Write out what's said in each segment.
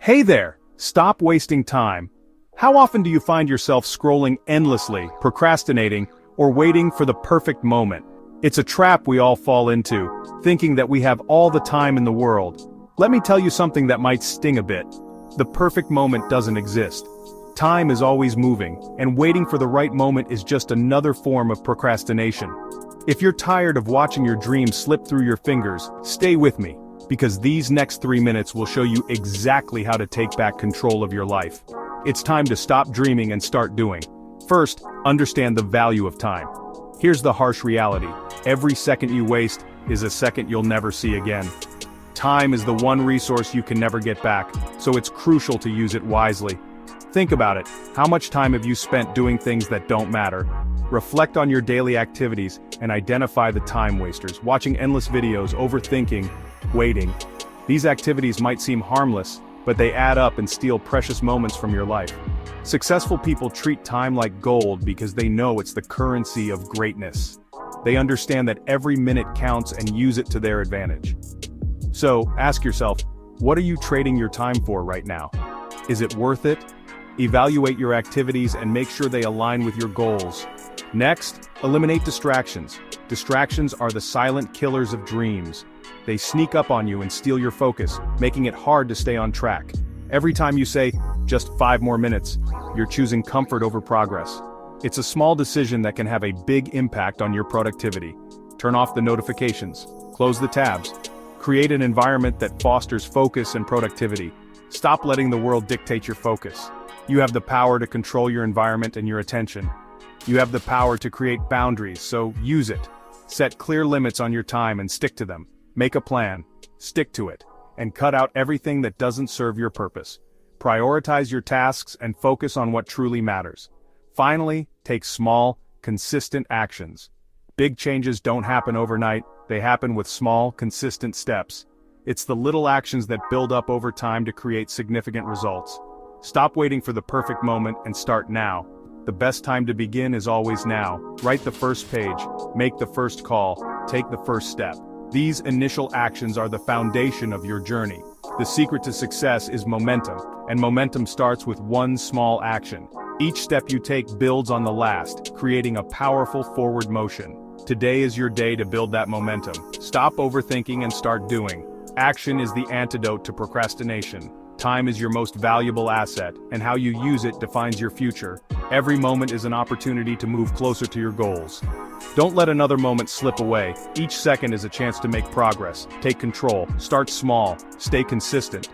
Hey there! Stop wasting time. How often do you find yourself scrolling endlessly, procrastinating, or waiting for the perfect moment? It's a trap we all fall into, thinking that we have all the time in the world. Let me tell you something that might sting a bit. The perfect moment doesn't exist. Time is always moving, and waiting for the right moment is just another form of procrastination. If you're tired of watching your dreams slip through your fingers, stay with me, because these next 3 minutes will show you exactly how to take back control of your life. It's time to stop dreaming and start doing. First, understand the value of time. Here's the harsh reality. Every second you waste is a second you'll never see again. Time is the one resource you can never get back, so it's crucial to use it wisely. Think about it. How much time have you spent doing things that don't matter? Reflect on your daily activities and identify the time wasters, watching endless videos, overthinking, waiting. These activities might seem harmless, but they add up and steal precious moments from your life. Successful people treat time like gold because they know it's the currency of greatness. They understand that every minute counts and use it to their advantage. So, ask yourself, what are you trading your time for right now? Is it worth it? Evaluate your activities and make sure they align with your goals. Next, eliminate distractions. Distractions are the silent killers of dreams. They sneak up on you and steal your focus, making it hard to stay on track. Every time you say, just 5 more minutes, you're choosing comfort over progress. It's a small decision that can have a big impact on your productivity. Turn off the notifications, close the tabs, create an environment that fosters focus and productivity. Stop letting the world dictate your focus. You have the power to control your environment and your attention. You have the power to create boundaries, so use it. Set clear limits on your time and stick to them. Make a plan, stick to it, and cut out everything that doesn't serve your purpose. Prioritize your tasks and focus on what truly matters. Finally, take small, consistent actions. Big changes don't happen overnight, they happen with small, consistent steps. It's the little actions that build up over time to create significant results. Stop waiting for the perfect moment and start now. The best time to begin is always now. Write the first page, make the first call, take the first step. These initial actions are the foundation of your journey. The secret to success is momentum, and momentum starts with one small action. Each step you take builds on the last, creating a powerful forward motion. Today is your day to build that momentum. Stop overthinking and start doing. Action is the antidote to procrastination. Time is your most valuable asset, and how you use it defines your future. Every moment is an opportunity to move closer to your goals. Don't let another moment slip away. Each second is a chance to make progress. Take control, start small, stay consistent.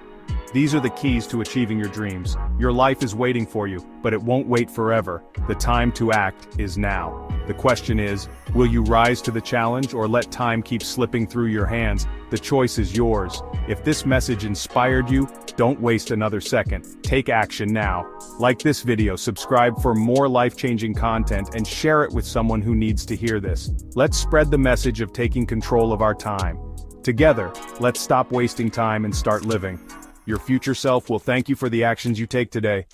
These are the keys to achieving your dreams. Your life is waiting for you, but it won't wait forever. The time to act is now. The question is, will you rise to the challenge or let time keep slipping through your hands? The choice is yours. If this message inspired you, don't waste another second. Take action now. Like this video, subscribe for more life-changing content, and share it with someone who needs to hear this. Let's spread the message of taking control of our time. Together, let's stop wasting time and start living. Your future self will thank you for the actions you take today.